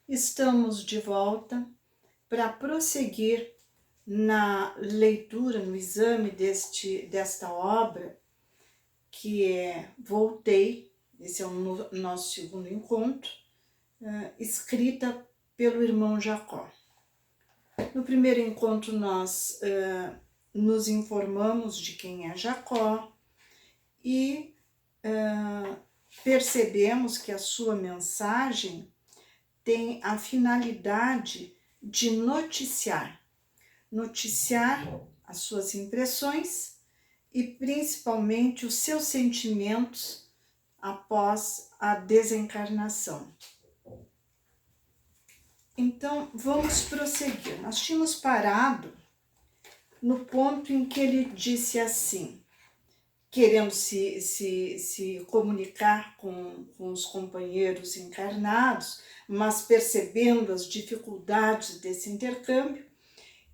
Estamos de volta para prosseguir na leitura, no exame desta obra, que é Voltei, esse é o nosso segundo encontro, escrita pelo irmão Jacó. No primeiro encontro nós nos informamos de quem é Jacó e percebemos que a sua mensagem tem a finalidade de noticiar as suas impressões e principalmente os seus sentimentos após a desencarnação. Então, vamos prosseguir. Nós tínhamos parado no ponto em que ele disse assim, querendo se comunicar com os companheiros encarnados, mas percebendo as dificuldades desse intercâmbio,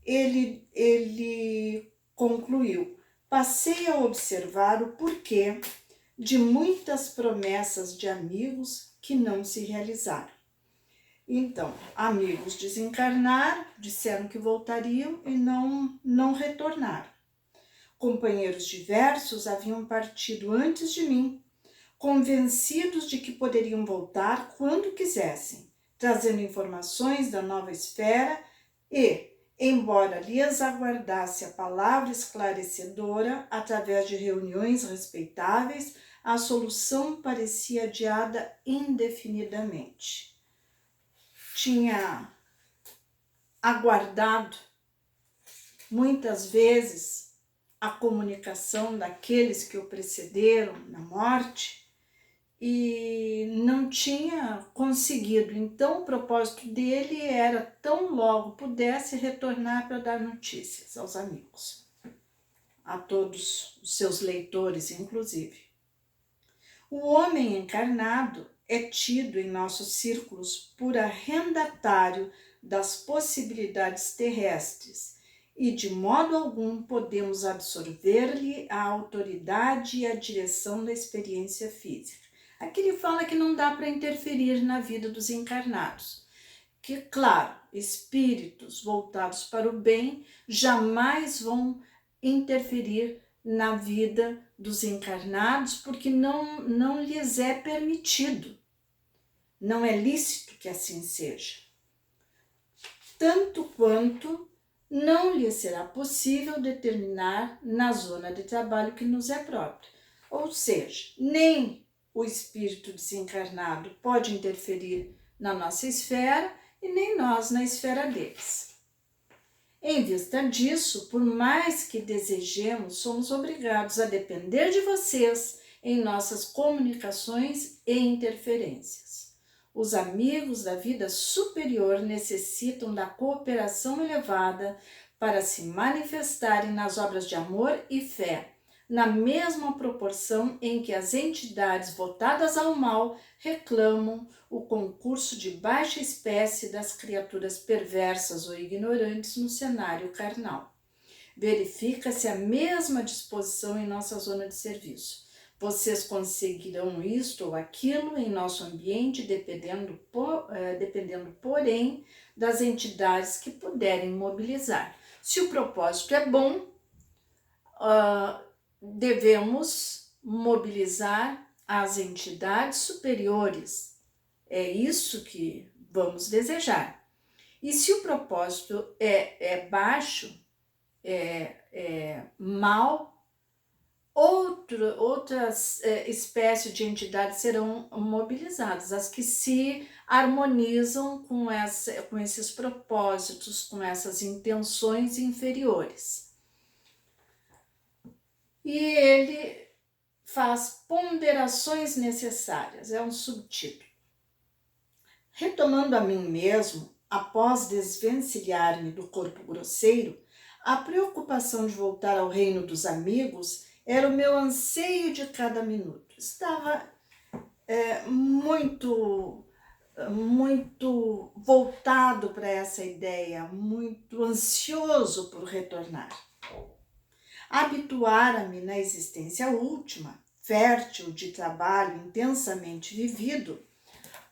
ele concluiu: passei a observar o porquê de muitas promessas de amigos que não se realizaram. Então, amigos desencarnaram, disseram que voltariam e não retornaram. Companheiros diversos haviam partido antes de mim, convencidos de que poderiam voltar quando quisessem, trazendo informações da nova esfera e, embora lhes aguardasse a palavra esclarecedora através de reuniões respeitáveis, a solução parecia adiada indefinidamente. Tinha aguardado muitas vezes a comunicação daqueles que o precederam na morte e não tinha conseguido. Então, o propósito dele era, tão logo pudesse, retornar para dar notícias aos amigos, a todos os seus leitores, inclusive. O homem encarnado é tido em nossos círculos por arrendatário das possibilidades terrestres, e de modo algum podemos absorver-lhe a autoridade e a direção da experiência física. Aqui ele fala que não dá para interferir na vida dos encarnados, que, claro, espíritos voltados para o bem jamais vão interferir na vida dos encarnados, porque não lhes é permitido, não é lícito que assim seja. Tanto quanto não lhe será possível determinar na zona de trabalho que nos é própria. Ou seja, nem o espírito desencarnado pode interferir na nossa esfera e nem nós na esfera deles. Em vista disso, por mais que desejemos, somos obrigados a depender de vocês em nossas comunicações e interferências. Os amigos da vida superior necessitam da cooperação elevada para se manifestarem nas obras de amor e fé, na mesma proporção em que as entidades votadas ao mal reclamam o concurso de baixa espécie das criaturas perversas ou ignorantes no cenário carnal. Verifica-se a mesma disposição em nossa zona de serviço. Vocês conseguirão isto ou aquilo em nosso ambiente, dependendo, porém, das entidades que puderem mobilizar. Se o propósito é bom, devemos mobilizar as entidades superiores. É isso que vamos desejar. E se o propósito é baixo, mal, outras espécies de entidades serão mobilizadas, as que se harmonizam com esses propósitos, com essas intenções inferiores. E ele faz ponderações necessárias, é um subtítulo. Retomando a mim mesmo, após desvencilhar-me do corpo grosseiro, a preocupação de voltar ao reino dos amigos era o meu anseio de cada minuto. Estava muito voltado para essa ideia, muito ansioso por retornar. Habituara-me na existência última, fértil de trabalho intensamente vivido,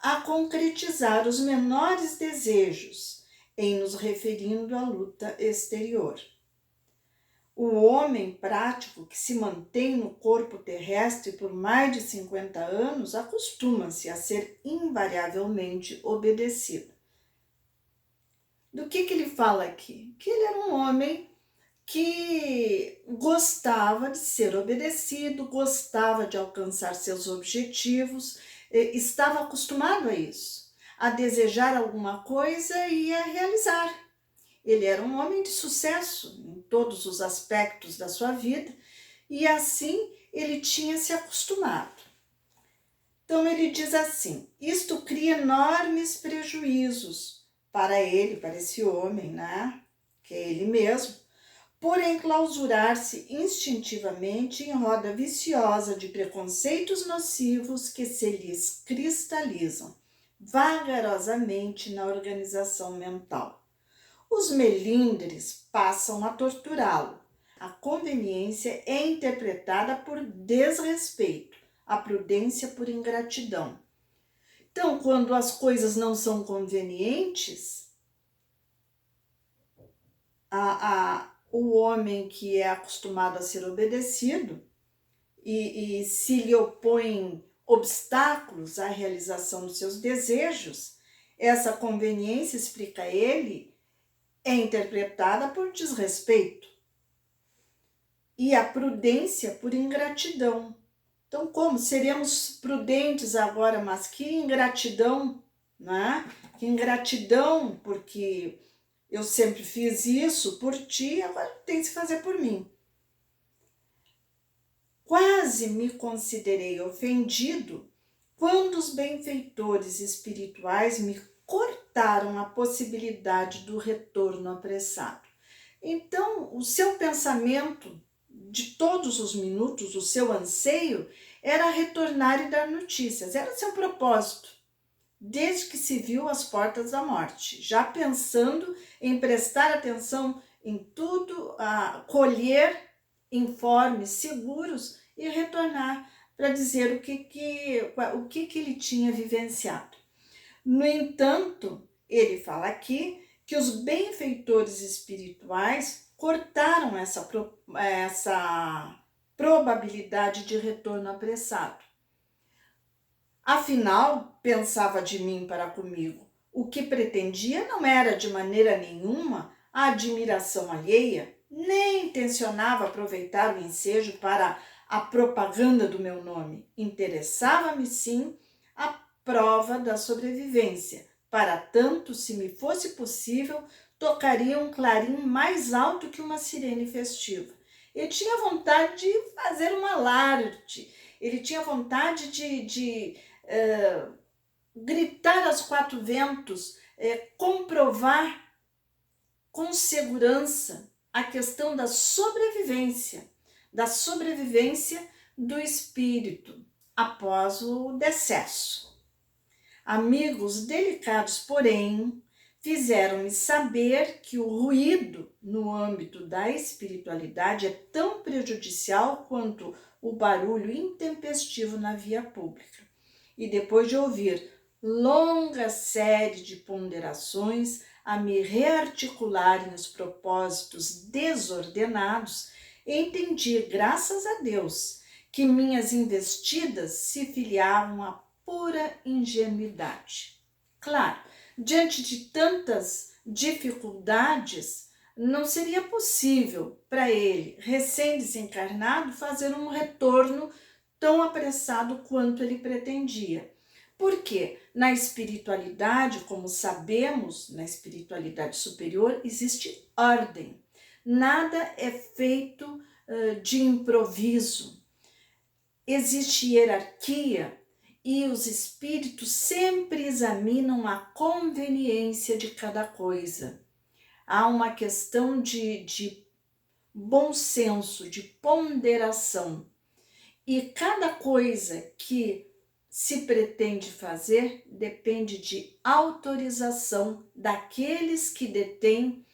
a concretizar os menores desejos, em nos referindo à luta exterior. O homem prático que se mantém no corpo terrestre por mais de 50 anos acostuma-se a ser invariavelmente obedecido. Do que ele fala aqui? Que ele era um homem que gostava de ser obedecido, gostava de alcançar seus objetivos, estava acostumado a isso, a desejar alguma coisa e a realizar. Ele era um homem de sucesso em todos os aspectos da sua vida e assim ele tinha se acostumado. Então ele diz assim: isto cria enormes prejuízos para ele, para esse homem, né? Que é ele mesmo, por enclausurar-se instintivamente em roda viciosa de preconceitos nocivos que se lhes cristalizam vagarosamente na organização mental. Os melindres passam a torturá-lo. A conveniência é interpretada por desrespeito, a prudência por ingratidão. Então, quando as coisas não são convenientes, o homem que é acostumado a ser obedecido e se lhe opõem obstáculos à realização dos seus desejos, essa conveniência, explica ele, é interpretada por desrespeito e a prudência por ingratidão. Então, como seremos prudentes agora, mas que ingratidão, né? Que ingratidão, porque eu sempre fiz isso por ti, agora tem que se fazer por mim. Quase me considerei ofendido quando os benfeitores espirituais me cortaram a possibilidade do retorno apressado. Então, o seu pensamento de todos os minutos, o seu anseio, era retornar e dar notícias. Era o seu propósito, desde que se viu às portas da morte, já pensando em prestar atenção em tudo, colher informes seguros e retornar para dizer o que ele tinha vivenciado. No entanto, ele fala aqui que os benfeitores espirituais cortaram essa probabilidade de retorno apressado. Afinal, pensava de mim para comigo, o que pretendia não era de maneira nenhuma a admiração alheia, nem intencionava aproveitar o ensejo para a propaganda do meu nome. Interessava-me sim a prova da sobrevivência. Para tanto, se me fosse possível, tocaria um clarim mais alto que uma sirene festiva. Ele tinha vontade de fazer um alarde, ele tinha vontade de gritar aos quatro ventos, comprovar com segurança a questão da sobrevivência do espírito após o decesso. Amigos delicados, porém, fizeram-me saber que o ruído no âmbito da espiritualidade é tão prejudicial quanto o barulho intempestivo na via pública. E depois de ouvir longa série de ponderações a me rearticularem os propósitos desordenados, entendi, graças a Deus, que minhas investidas se filiavam à pura ingenuidade. Claro, diante de tantas dificuldades, não seria possível para ele, recém-desencarnado, fazer um retorno tão apressado quanto ele pretendia. Porque na espiritualidade, como sabemos, na espiritualidade superior, existe ordem. Nada é feito de improviso. Existe hierarquia e os espíritos sempre examinam a conveniência de cada coisa. Há uma questão de bom senso, de ponderação. E cada coisa que se pretende fazer depende de autorização daqueles que detêm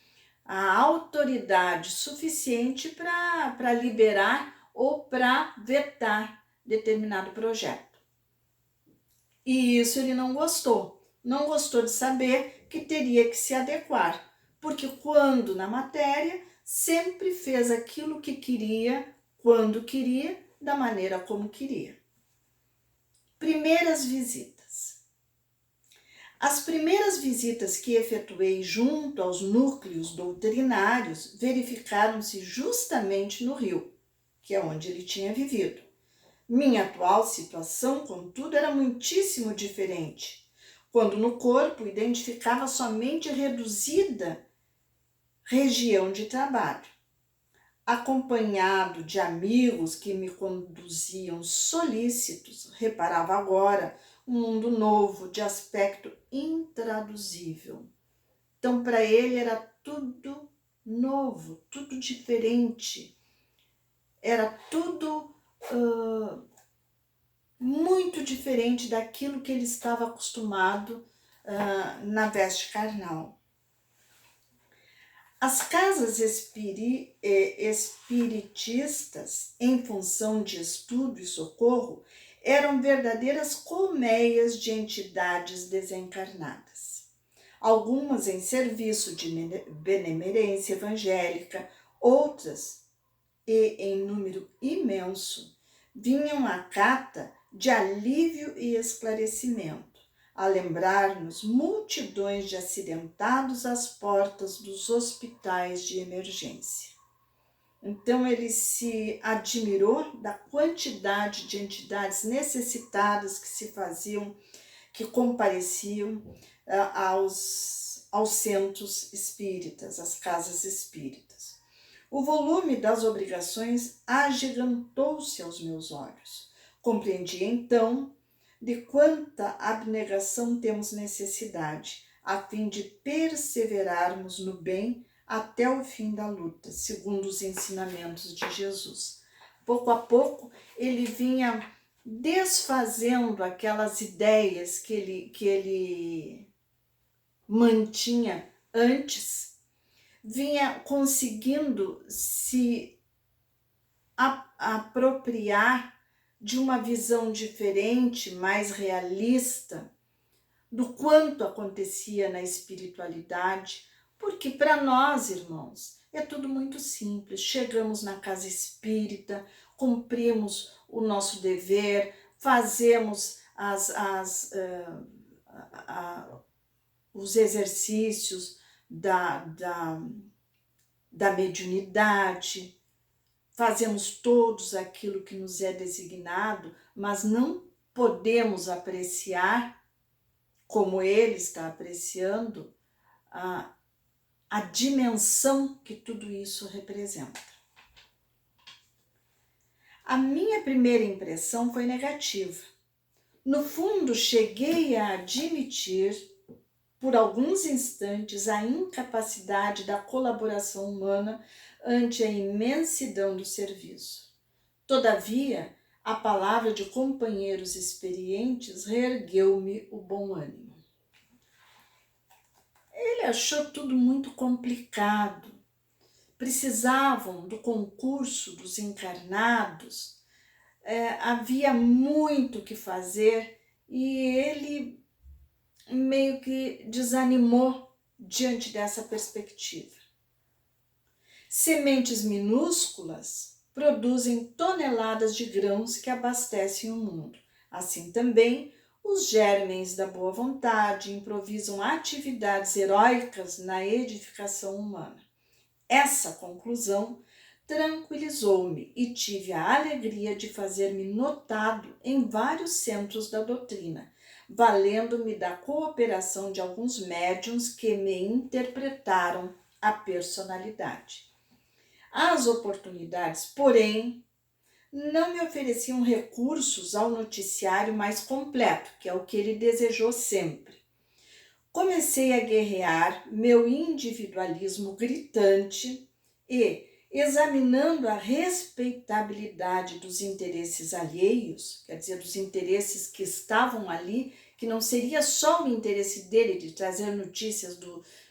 a autoridade suficiente para liberar ou para vetar determinado projeto. E isso ele não gostou. Não gostou de saber que teria que se adequar, porque quando na matéria, sempre fez aquilo que queria, quando queria, da maneira como queria. Primeiras visitas. As primeiras visitas que efetuei junto aos núcleos doutrinários verificaram-se justamente no Rio, que é onde ele tinha vivido. Minha atual situação, contudo, era muitíssimo diferente, quando no corpo identificava somente reduzida região de trabalho. Acompanhado de amigos que me conduziam solícitos, reparava agora um mundo novo, de aspecto intraduzível. Então, para ele era tudo novo, tudo diferente. Era tudo muito diferente daquilo que ele estava acostumado na veste carnal. As casas espiritistas, em função de estudo e socorro, eram verdadeiras colmeias de entidades desencarnadas. Algumas em serviço de benemerência evangélica, outras, e em número imenso, vinham à cata de alívio e esclarecimento, a lembrar-nos multidões de acidentados às portas dos hospitais de emergência. Então ele se admirou da quantidade de entidades necessitadas que se faziam, que compareciam aos centros espíritas, às casas espíritas. O volume das obrigações agigantou-se aos meus olhos. Compreendi então de quanta abnegação temos necessidade, a fim de perseverarmos no bem até o fim da luta, segundo os ensinamentos de Jesus. Pouco a pouco, ele vinha desfazendo aquelas ideias que ele mantinha antes, vinha conseguindo se apropriar de uma visão diferente, mais realista, do quanto acontecia na espiritualidade, porque para nós, irmãos, é tudo muito simples. Chegamos na casa espírita, cumprimos o nosso dever, fazemos os exercícios da mediunidade, fazemos todos aquilo que nos é designado, mas não podemos apreciar, como ele está apreciando, a dimensão que tudo isso representa. A minha primeira impressão foi negativa. No fundo, cheguei a admitir, por alguns instantes, a incapacidade da colaboração humana ante a imensidão do serviço. Todavia, a palavra de companheiros experientes reergueu-me o bom ânimo. Ele achou tudo muito complicado. Precisavam do concurso dos encarnados, havia muito o que fazer e ele meio que desanimou diante dessa perspectiva. Sementes minúsculas produzem toneladas de grãos que abastecem o mundo. Assim também, os germens da boa vontade improvisam atividades heróicas na edificação humana. Essa conclusão tranquilizou-me e tive a alegria de fazer-me notado em vários centros da doutrina, valendo-me da cooperação de alguns médiuns que me interpretaram a personalidade. As oportunidades, porém, não me ofereciam recursos ao noticiário mais completo, que é o que ele desejou sempre. Comecei a guerrear meu individualismo gritante e, examinando a respeitabilidade dos interesses alheios, quer dizer, dos interesses que estavam ali, que não seria só o interesse dele de trazer notícias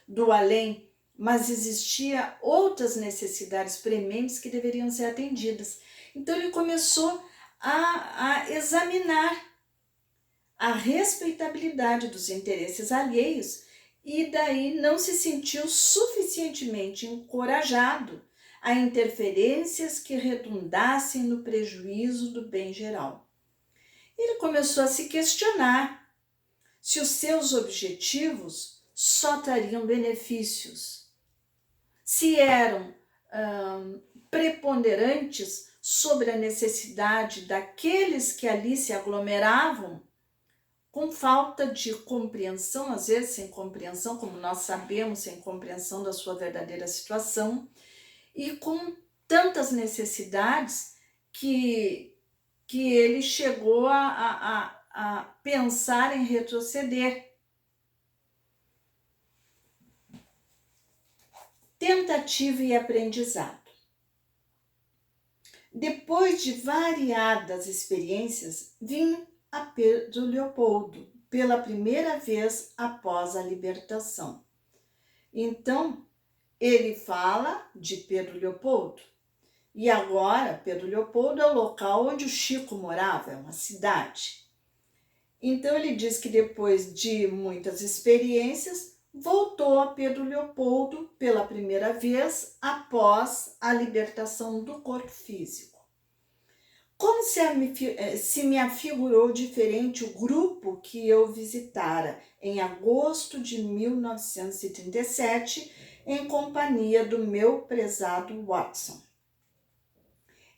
do além, mas existia outras necessidades prementes que deveriam ser atendidas. Então ele começou a examinar a respeitabilidade dos interesses alheios e daí não se sentiu suficientemente encorajado a interferências que redundassem no prejuízo do bem geral. Ele começou a se questionar se os seus objetivos só trariam benefícios, se eram preponderantes sobre a necessidade daqueles que ali se aglomeravam, com falta de compreensão, às vezes sem compreensão, como nós sabemos, sem compreensão da sua verdadeira situação, e com tantas necessidades que ele chegou a pensar em retroceder. Tentativa e aprendizado. Depois de variadas experiências, vim a Pedro Leopoldo, pela primeira vez após a libertação. Então, ele fala de Pedro Leopoldo. E agora, Pedro Leopoldo é o local onde o Chico morava, é uma cidade. Então, ele diz que depois de muitas experiências, voltou a Pedro Leopoldo pela primeira vez após a libertação do corpo físico. Como se me afigurou diferente o grupo que eu visitara em agosto de 1937, em companhia do meu prezado Watson.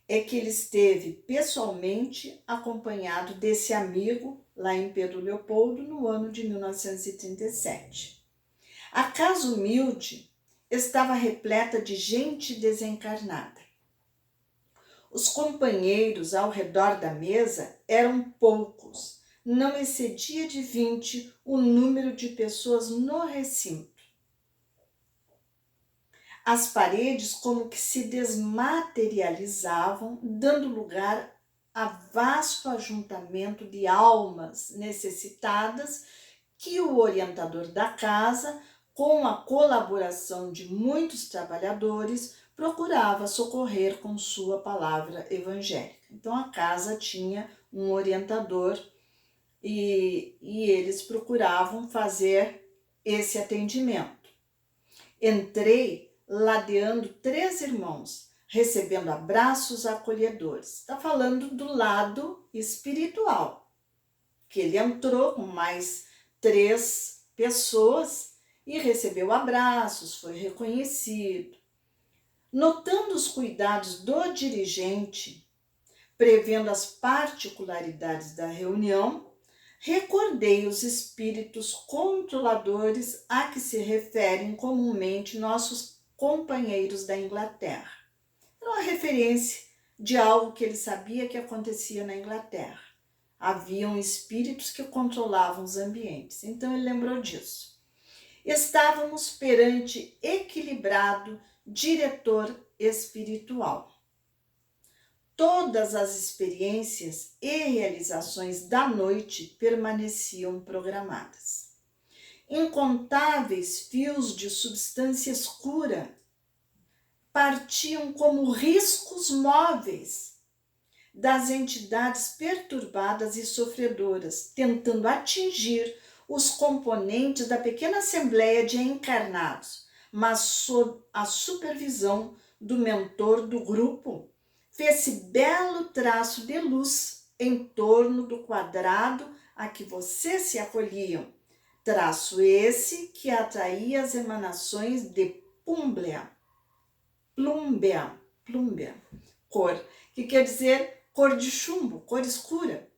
É que ele esteve pessoalmente acompanhado desse amigo lá em Pedro Leopoldo no ano de 1937. A casa humilde estava repleta de gente desencarnada. Os companheiros ao redor da mesa eram poucos, não excedia de 20 o número de pessoas no recinto. As paredes como que se desmaterializavam, dando lugar a vasto ajuntamento de almas necessitadas que o orientador da casa, com a colaboração de muitos trabalhadores, procurava socorrer com sua palavra evangélica. Então a casa tinha um orientador e eles procuravam fazer esse atendimento. Entrei ladeando 3 irmãos, recebendo abraços acolhedores. Está falando do lado espiritual, que ele entrou com mais 3 pessoas e recebeu abraços, foi reconhecido. Notando os cuidados do dirigente, prevendo as particularidades da reunião, recordei os espíritos controladores a que se referem comumente nossos companheiros da Inglaterra. Era uma referência de algo que ele sabia que acontecia na Inglaterra. Haviam espíritos que controlavam os ambientes, então ele lembrou disso. Estávamos perante equilibrado diretor espiritual. Todas as experiências e realizações da noite permaneciam programadas. Incontáveis fios de substância escura partiam como riscos móveis das entidades perturbadas e sofredoras, tentando atingir os componentes da pequena assembleia de encarnados, mas sob a supervisão do mentor do grupo, fez-se belo traço de luz em torno do quadrado a que vocês se acolhiam, traço esse que atraía as emanações de púmbea, cor, que quer dizer cor de chumbo, cor escura,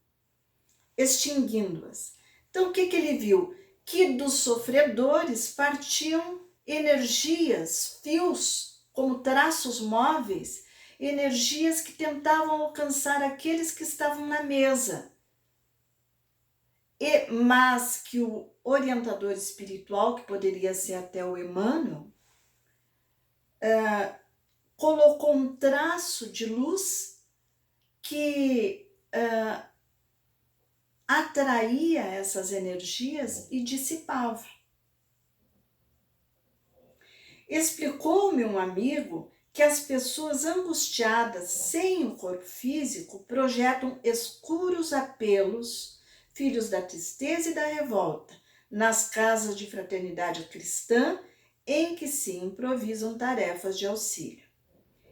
extinguindo-as. Então, o que ele viu? Que dos sofredores partiam energias, fios, como traços móveis, energias que tentavam alcançar aqueles que estavam na mesa. Mas que o orientador espiritual, que poderia ser até o Emmanuel, colocou um traço de luz que atraía essas energias e dissipava. Explicou-me um amigo que as pessoas angustiadas sem o corpo físico projetam escuros apelos, filhos da tristeza e da revolta, nas casas de fraternidade cristã, em que se improvisam tarefas de auxílio.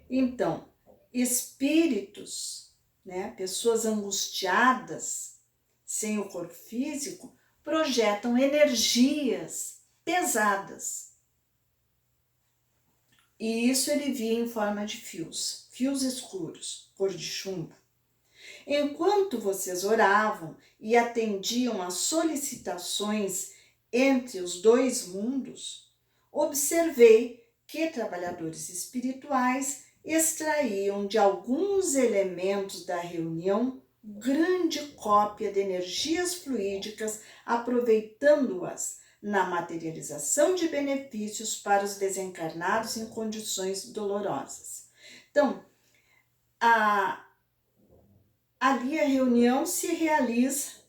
Então, espíritos, né, pessoas angustiadas, sem o corpo físico, projetam energias pesadas. E isso ele via em forma de fios escuros, cor de chumbo. Enquanto vocês oravam e atendiam às solicitações entre os dois mundos, observei que trabalhadores espirituais extraíam de alguns elementos da reunião grande cópia de energias fluídicas, aproveitando-as na materialização de benefícios para os desencarnados em condições dolorosas. Então, ali a reunião se realiza,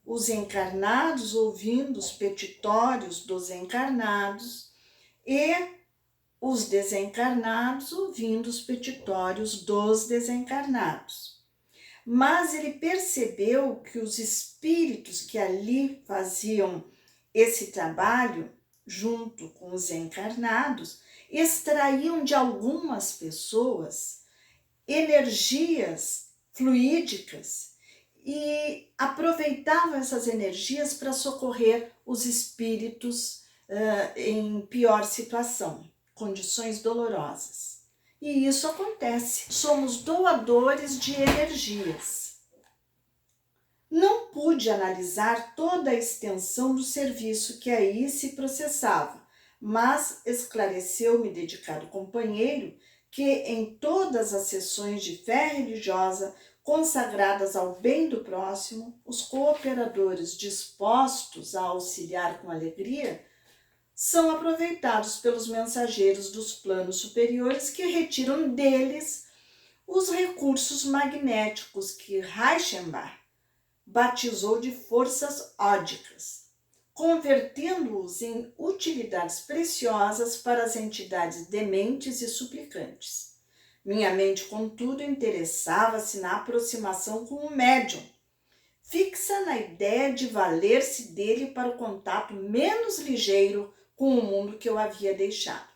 os encarnados ouvindo os petitórios dos encarnados e os desencarnados ouvindo os petitórios dos desencarnados. Mas ele percebeu que os espíritos que ali faziam esse trabalho, junto com os encarnados, extraíam de algumas pessoas energias fluídicas e aproveitavam essas energias para socorrer os espíritos em pior situação, condições dolorosas. E isso acontece. Somos doadores de energias. Não pude analisar toda a extensão do serviço que aí se processava, mas esclareceu-me dedicado companheiro que em todas as sessões de fé religiosa consagradas ao bem do próximo, os cooperadores dispostos a auxiliar com alegria são aproveitados pelos mensageiros dos planos superiores que retiram deles os recursos magnéticos que Reichenbach batizou de forças ódicas, convertendo-os em utilidades preciosas para as entidades dementes e suplicantes. Minha mente, contudo, interessava-se na aproximação com o médium, fixa na ideia de valer-se dele para o contato menos ligeiro com o mundo que eu havia deixado.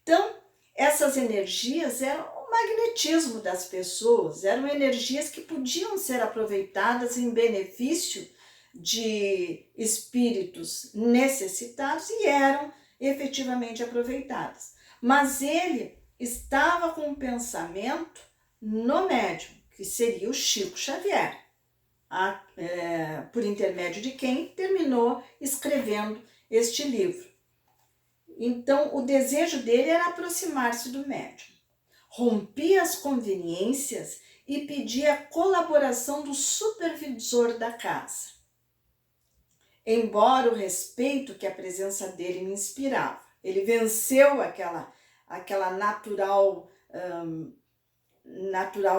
Então, essas energias eram o magnetismo das pessoas, eram energias que podiam ser aproveitadas em benefício de espíritos necessitados e eram efetivamente aproveitadas. Mas ele estava com um pensamento no médium, que seria o Chico Xavier, por intermédio de quem terminou escrevendo este livro. Então, o desejo dele era aproximar-se do médium. Rompia as conveniências e pedia a colaboração do supervisor da casa. Embora o respeito que a presença dele me inspirava, ele venceu aquela natural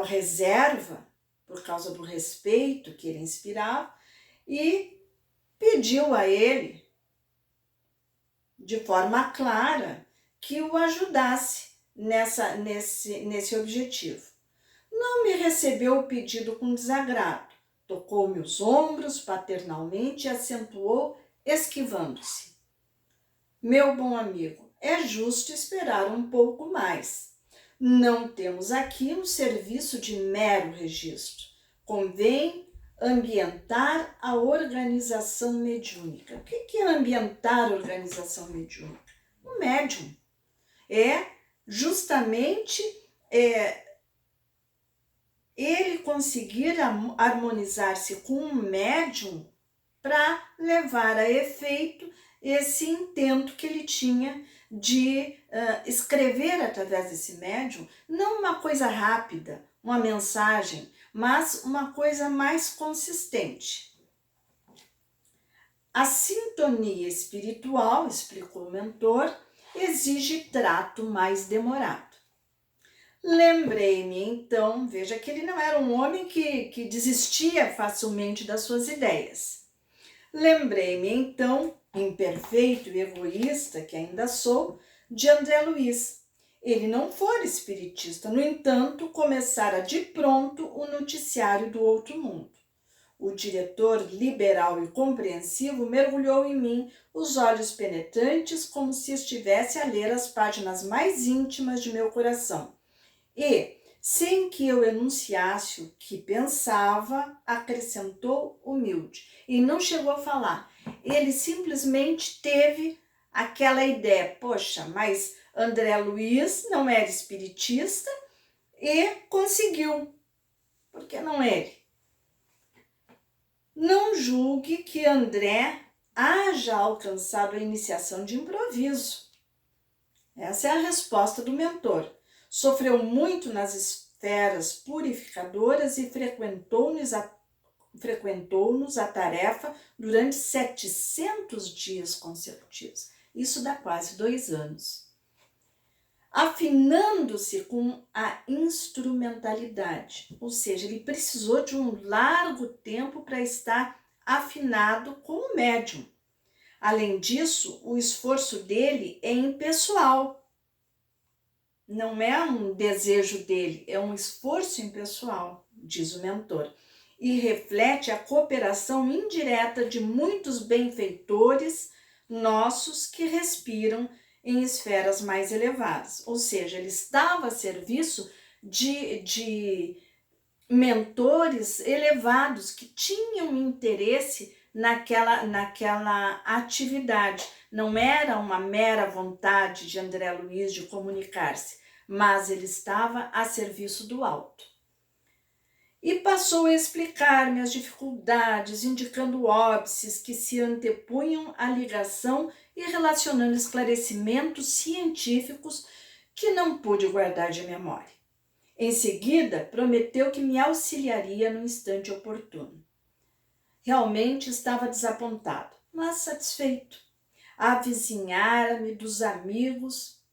reserva por causa do respeito que ele inspirava e pediu a ele, de forma clara, que o ajudasse nesse objetivo. Não me recebeu o pedido com desagrado, tocou-me os ombros paternalmente e acentuou, esquivando-se. Meu bom amigo, é justo esperar um pouco mais. Não temos aqui um serviço de mero registro. Convém ambientar a organização mediúnica. O que é ambientar a organização mediúnica? O médium é justamente ele conseguir harmonizar-se com um médium para levar a efeito esse intento que ele tinha de escrever através desse médium, não uma coisa rápida, uma mensagem, mas uma coisa mais consistente. A sintonia espiritual, explicou o mentor, exige trato mais demorado. Lembrei-me então, veja que ele não era um homem que desistia facilmente das suas ideias. Lembrei-me então, imperfeito e egoísta que ainda sou, de André Luiz. Ele não fora espiritista, no entanto, começara de pronto o noticiário do outro mundo. o diretor liberal e compreensivo mergulhou em mim os olhos penetrantes como se estivesse a ler as páginas mais íntimas de meu coração. E, sem que eu enunciasse o que pensava, acrescentou humilde. E não chegou a falar. Ele simplesmente teve aquela ideia, poxa, mas André Luiz não era espiritista e conseguiu. Por que não ele? Não julgue que André haja alcançado a iniciação de improviso. Essa é a resposta do mentor. Sofreu muito nas esferas purificadoras e frequentou-nos a tarefa durante 700 dias consecutivos. Isso dá quase 2 anos. Afinando-se com a instrumentalidade, ou seja, ele precisou de um largo tempo para estar afinado com o médium. Além disso, o esforço dele é impessoal. Não é um desejo dele, é um esforço impessoal, diz o mentor, e reflete a cooperação indireta de muitos benfeitores nossos que respiram em esferas mais elevadas. Ou seja, ele estava a serviço de mentores elevados que tinham interesse naquela atividade. Não era uma mera vontade de André Luiz de comunicar-se, mas ele estava a serviço do alto. E passou a explicar-me as dificuldades, indicando óbices que se antepunham à ligação e relacionando esclarecimentos científicos que não pude guardar de memória. Em seguida, prometeu que me auxiliaria no instante oportuno. Realmente estava desapontado, mas satisfeito. Avizinhara-me dos amigos,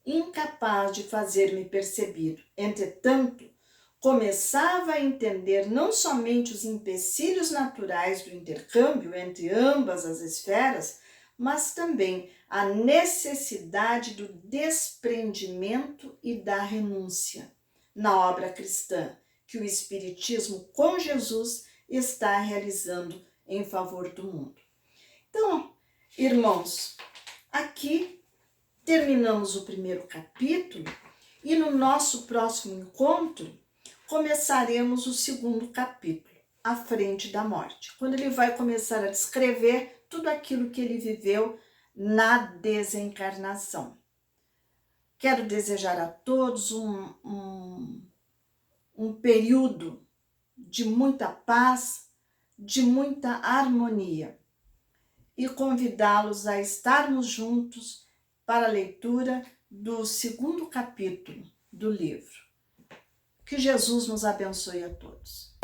incapaz de fazer-me percebido. Entretanto, começava a entender não somente os empecilhos naturais do intercâmbio entre ambas as esferas, mas também a necessidade do desprendimento e da renúncia na obra cristã que o Espiritismo com Jesus está realizando em favor do mundo. Então, irmãos, aqui terminamos o primeiro capítulo e no nosso próximo encontro começaremos o segundo capítulo, A Frente da Morte, quando ele vai começar a descrever tudo aquilo que ele viveu na desencarnação. Quero desejar a todos um período de muita paz, de muita harmonia e convidá-los a estarmos juntos para a leitura do segundo capítulo do livro. Que Jesus nos abençoe a todos.